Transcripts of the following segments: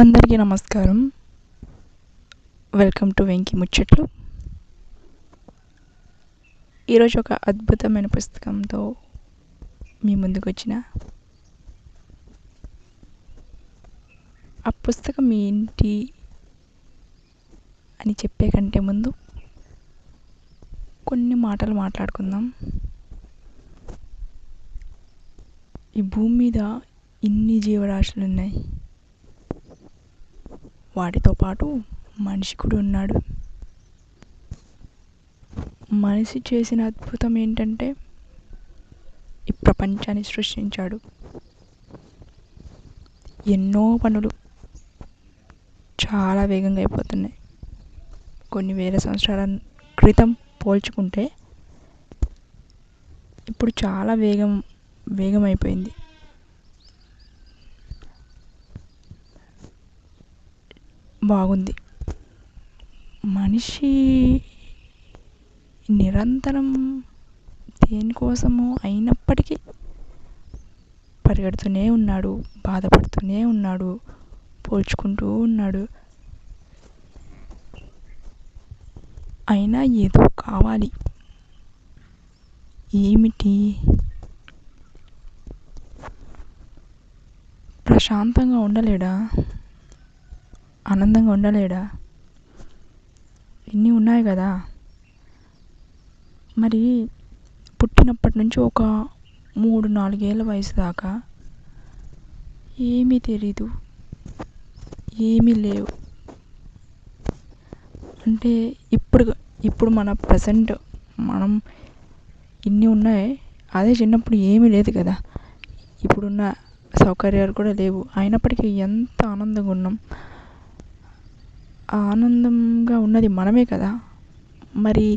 అందరికీ నమస్కారం. Welcome to Venky ముచ్చట్లు. ఈరోజు ఒక అద్భుతమైన పుస్తకంతో మీ ముందుకు వచ్చిన. ఆ పుస్తకం ఏంటి అని చెప్పే కంటే ముందు కొన్ని మాటలు మాట్లాడుకుందాం. ఈ భూమి మీద ఇన్ని జీవరాశులు ఉన్నాయి, వాటితో పాటు మనిషి కూడా ఉన్నాడు. మనిషి చేసిన అద్భుతం ఏంటంటే ఈ ప్రపంచాన్ని సృష్టించాడు. ఎన్నో పనులు చాలా వేగంగా అయిపోతున్నాయి. కొన్ని వేల సంవత్సరాల క్రితం పోల్చుకుంటే ఇప్పుడు చాలా వేగం అయిపోయింది. బాగుంది. మనిషి నిరంతరం దేనికోసమో అయినప్పటికీ పరిగెడుతూనే ఉన్నాడు, బాధపడుతూనే ఉన్నాడు, పోల్చుకుంటూ ఉన్నాడు. అయినా ఏదో కావాలి. ఏమిటి? ప్రశాంతంగా ఉండలేడా? ఆనందంగా ఉండలేడా? ఇన్ని ఉన్నాయి కదా. మరి పుట్టినప్పటి నుంచి ఒక 3-4 ఏళ్ళ వయసు దాకా ఏమీ తెలీదు, ఏమీ లేవు. అంటే ఇప్పుడు మన ప్రజెంట్ మనం ఇన్ని ఉన్నాయి. అదే చిన్నప్పుడు ఏమీ లేదు కదా. ఇప్పుడున్న సౌకర్యాలు కూడా లేవు. అయినప్పటికీ ఎంత ఆనందంగా ఉన్నాం. ఆనందంగా ఉన్నది మనమే కదా. మరి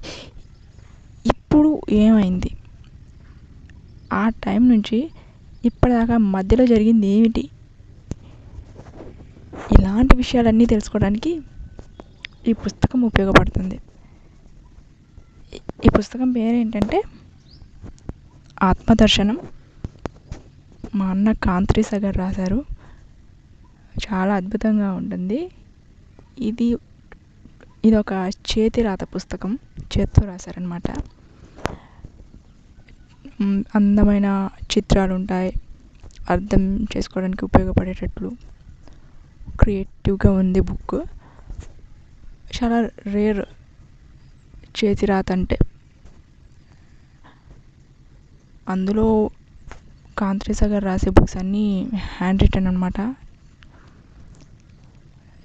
ఇప్పుడు ఏమైంది? ఆ టైం నుంచి ఇప్పటిదాకా మధ్యలో జరిగింది ఏమిటి? ఇలాంటి విషయాలన్నీ తెలుసుకోవడానికి ఈ పుస్తకం ఉపయోగపడుతుంది. ఈ పుస్తకం పేరు ఏంటంటే ఆత్మదర్శనం. మా అన్న కాంత్రిసాగర్ రాశారు. చాలా అద్భుతంగా ఉంటుంది. ఇది ఒక చేతి రాత పుస్తకం, చేత్తో రాశారనమాట. అందమైన చిత్రాలు ఉంటాయి. అర్థం చేసుకోవడానికి ఉపయోగపడేటట్లు క్రియేటివ్గా ఉంది బుక్. చాలా రేర్ చేతి రాత అంటే. అందులో కాంత్రిసాగర్ రాసే బుక్స్ అన్నీ హ్యాండ్ రిటన్ అనమాట.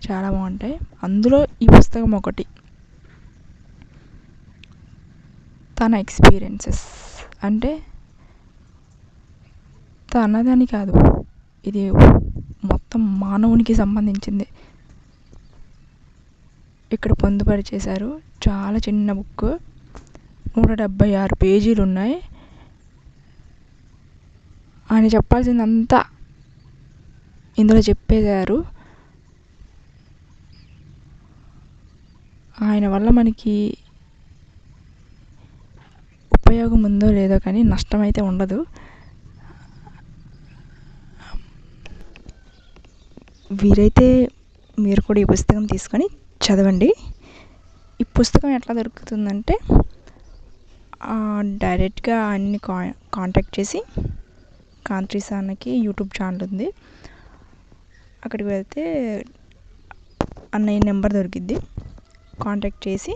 చాలా బాగుంటాయి. అందులో ఈ పుస్తకం ఒకటి. తన ఎక్స్పీరియన్సెస్ అంటే తనదని కాదు, ఇది మొత్తం మానవునికి సంబంధించింది ఇక్కడ పొందుపరిచేశారు. చాలా చిన్న బుక్, 176 పేజీలు ఉన్నాయి. ఆయన చెప్పాల్సిందంతా ఇందులో చెప్పేశారు. ఆయన వల్ల మనకి ఉపయోగం ఉందో లేదో కానీ నష్టం అయితే ఉండదు. వీరైతే మీరు కూడా ఈ పుస్తకం తీసుకొని చదవండి. ఈ పుస్తకం ఎట్లా దొరుకుతుందంటే డైరెక్ట్గా అన్ని కాంటాక్ట్ చేసి, కాంత్రిసాగర్కి యూట్యూబ్ ఛానల్ ఉంది, అక్కడికి వెళ్తే అన్నయ్య నెంబర్ దొరికిద్ది. కాంటాక్ట్ చేసి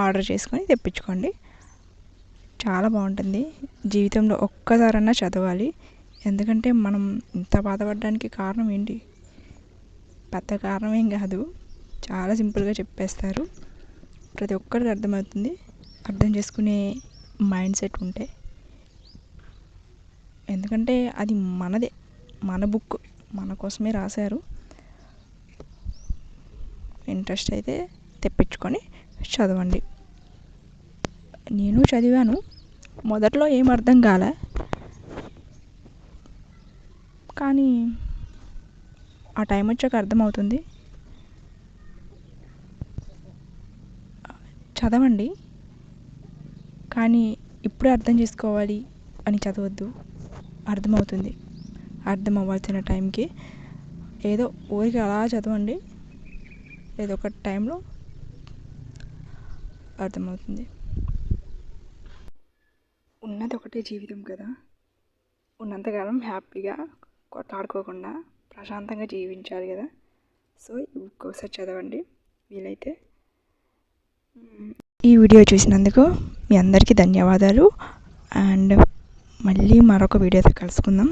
ఆర్డర్ చేసుకొని తెప్పించుకోండి. చాలా బాగుంటుంది. జీవితంలో ఒక్కసారన్నా చదవాలి. ఎందుకంటే మనం ఇంత బాధపడడానికి కారణం ఏంటి? పెద్ద కారణం ఏం కాదు. చాలా సింపుల్గా చెప్పేస్తారు. ప్రతి ఒక్కరికి అర్థమవుతుంది. అర్థం చేసుకునే మైండ్ సెట్ ఉంటే. ఎందుకంటే అది మనదే, మన బుక్, మన కోసమే రాశారు. ఇంట్రెస్ట్ అయితే తెప్పించుకొని చదవండి. నేను చదివాను. మొదట్లో ఏం అర్థం కాలే, కానీ ఆ టైం వచ్చాక అర్థమవుతుంది. చదవండి, కానీ ఇప్పుడే అర్థం చేసుకోవాలి అని చదవద్దు. అర్థమవుతుంది. అర్థం అవ్వాల్సిన టైంకి ఏదో ఊరికి అలా చదవండి, ఏదో ఒక టైంలో అర్థమవుతుంది. ఉన్నది ఒకటే జీవితం కదా, ఉన్నంతకాలం హ్యాపీగా కొట్లాడుకోకుండా ప్రశాంతంగా జీవించాలి కదా. సో ఈ బుక్ ఒకసారి చదవండి వీలైతే. ఈ వీడియో చూసినందుకు మీ అందరికీ ధన్యవాదాలు. అండ్ మళ్ళీ మరొక వీడియోతో కలుసుకుందాం.